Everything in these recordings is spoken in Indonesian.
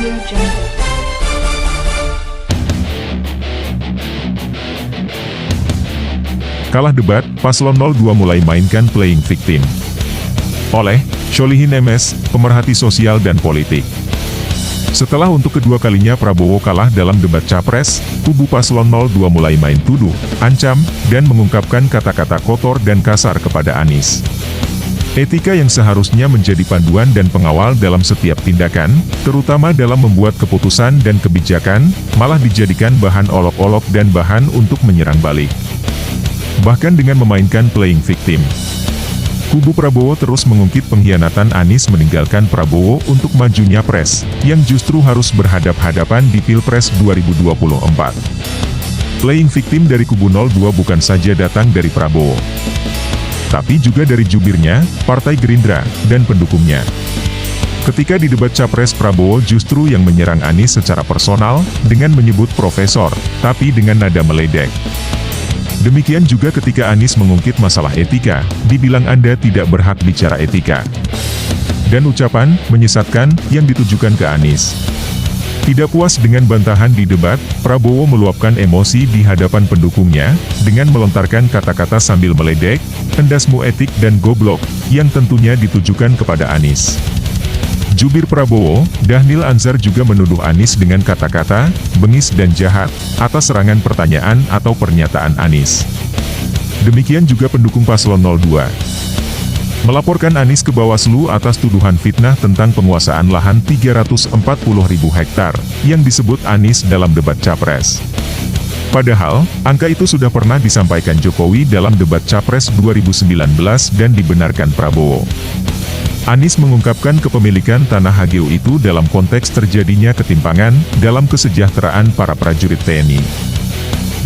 AudioJungle. Kalah debat, paslon 02 mulai mainkan playing victim. Oleh Sholihin MS, pemerhati sosial dan politik. Setelah untuk kedua kalinya Prabowo kalah dalam debat Capres, kubu paslon 02 mulai main tuduh, ancam, dan mengungkapkan kata-kata kotor dan kasar kepada Anies. Etika yang seharusnya menjadi panduan dan pengawal dalam setiap tindakan, terutama dalam membuat keputusan dan kebijakan, malah dijadikan bahan olok-olok dan bahan untuk menyerang balik. Bahkan dengan memainkan playing victim. Kubu Prabowo terus mengungkit pengkhianatan Anies meninggalkan Prabowo untuk majunya Pres, yang justru harus berhadap-hadapan di Pilpres 2024. Playing victim dari kubu 02 bukan saja datang dari Prabowo, tapi juga dari jubirnya, Partai Gerindra, dan pendukungnya. Ketika di debat Capres, Prabowo justru yang menyerang Anies secara personal, dengan menyebut profesor, tapi dengan nada meledek. Demikian juga ketika Anies mengungkit masalah etika, dibilang Anda tidak berhak bicara etika. Dan ucapan, menyesatkan, yang ditujukan ke Anies. Tidak puas dengan bantahan di debat, Prabowo meluapkan emosi di hadapan pendukungnya, dengan melontarkan kata-kata sambil meledek, "Endasmu etik dan goblok," yang tentunya ditujukan kepada Anies. Jubir Prabowo, Dhanil Anzar juga menuduh Anies dengan kata-kata, bengis dan jahat, atas serangan pertanyaan atau pernyataan Anies. Demikian juga pendukung paslon 02. Melaporkan Anies ke Bawaslu atas tuduhan fitnah tentang penguasaan lahan 340.000 hektar, yang disebut Anies dalam debat Capres. Padahal, angka itu sudah pernah disampaikan Jokowi dalam debat Capres 2019 dan dibenarkan Prabowo. Anies mengungkapkan kepemilikan tanah HGU itu dalam konteks terjadinya ketimpangan dalam kesejahteraan para prajurit TNI.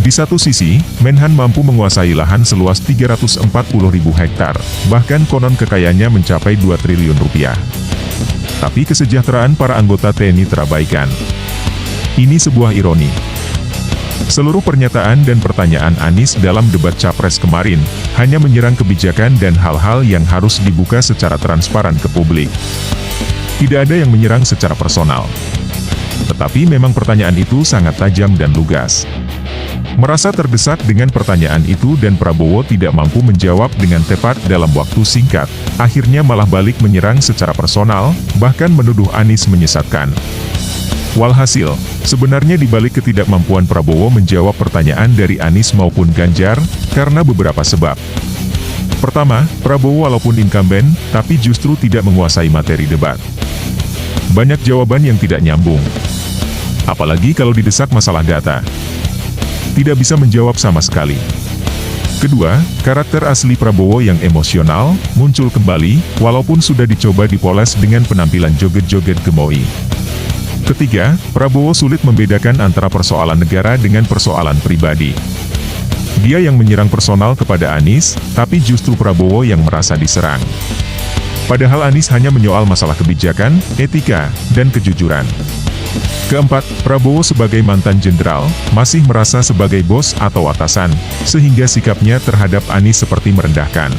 Di satu sisi, Menhan mampu menguasai lahan seluas 340.000 hektar, bahkan konon kekayaannya mencapai 2 triliun rupiah. Tapi kesejahteraan para anggota TNI terabaikan. Ini sebuah ironi. Seluruh pernyataan dan pertanyaan Anies dalam debat Capres kemarin, hanya menyerang kebijakan dan hal-hal yang harus dibuka secara transparan ke publik. Tidak ada yang menyerang secara personal. Tetapi memang pertanyaan itu sangat tajam dan lugas. Merasa terdesak dengan pertanyaan itu dan Prabowo tidak mampu menjawab dengan tepat dalam waktu singkat, akhirnya malah balik menyerang secara personal, bahkan menuduh Anies menyesatkan. Walhasil, sebenarnya dibalik ketidakmampuan Prabowo menjawab pertanyaan dari Anies maupun Ganjar, karena beberapa sebab. Pertama, Prabowo walaupun incumbent, tapi justru tidak menguasai materi debat. Banyak jawaban yang tidak nyambung. Apalagi kalau didesak masalah data. Tidak bisa menjawab sama sekali. Kedua, karakter asli Prabowo yang emosional, muncul kembali, walaupun sudah dicoba dipoles dengan penampilan joget-joget gemoy. Ketiga, Prabowo sulit membedakan antara persoalan negara dengan persoalan pribadi. Dia yang menyerang personal kepada Anies, tapi justru Prabowo yang merasa diserang. Padahal Anies hanya menyoal masalah kebijakan, etika, dan kejujuran. Keempat, Prabowo sebagai mantan jenderal, masih merasa sebagai bos atau atasan, sehingga sikapnya terhadap Anies seperti merendahkan.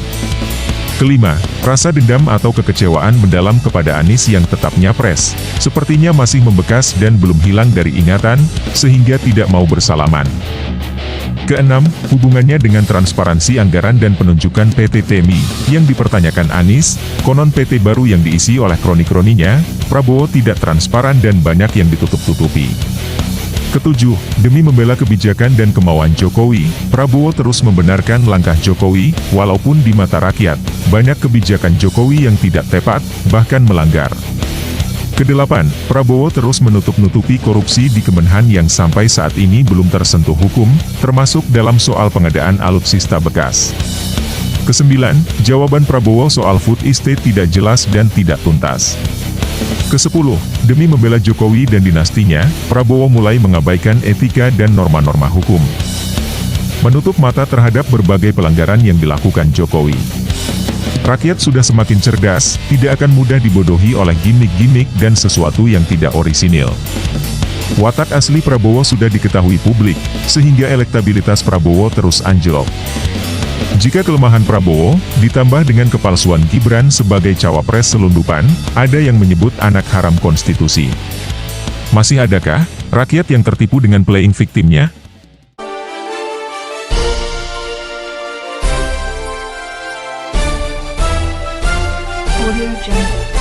Kelima, rasa dendam atau kekecewaan mendalam kepada Anies yang tetap nyapres, sepertinya masih membekas dan belum hilang dari ingatan, sehingga tidak mau bersalaman. Keenam, hubungannya dengan transparansi anggaran dan penunjukan PT TMI, yang dipertanyakan Anies, konon PT baru yang diisi oleh kroni-kroninya, Prabowo tidak transparan dan banyak yang ditutup-tutupi. Ketujuh, demi membela kebijakan dan kemauan Jokowi, Prabowo terus membenarkan langkah Jokowi, walaupun di mata rakyat, banyak kebijakan Jokowi yang tidak tepat, bahkan melanggar. Kedelapan, Prabowo terus menutup-nutupi korupsi di Kemenhan yang sampai saat ini belum tersentuh hukum, termasuk dalam soal pengadaan alutsista bekas. Kesembilan, jawaban Prabowo soal food estate tidak jelas dan tidak tuntas. Kesepuluh, demi membela Jokowi dan dinastinya, Prabowo mulai mengabaikan etika dan norma-norma hukum. Menutup mata terhadap berbagai pelanggaran yang dilakukan Jokowi. Rakyat sudah semakin cerdas, tidak akan mudah dibodohi oleh gimmick-gimmick dan sesuatu yang tidak orisinil. Watak asli Prabowo sudah diketahui publik, sehingga elektabilitas Prabowo terus anjlok. Jika kelemahan Prabowo, ditambah dengan kepalsuan Gibran sebagai cawapres selundupan, ada yang menyebut anak haram konstitusi. Masih adakah rakyat yang tertipu dengan playing victimnya? Audio Jungle.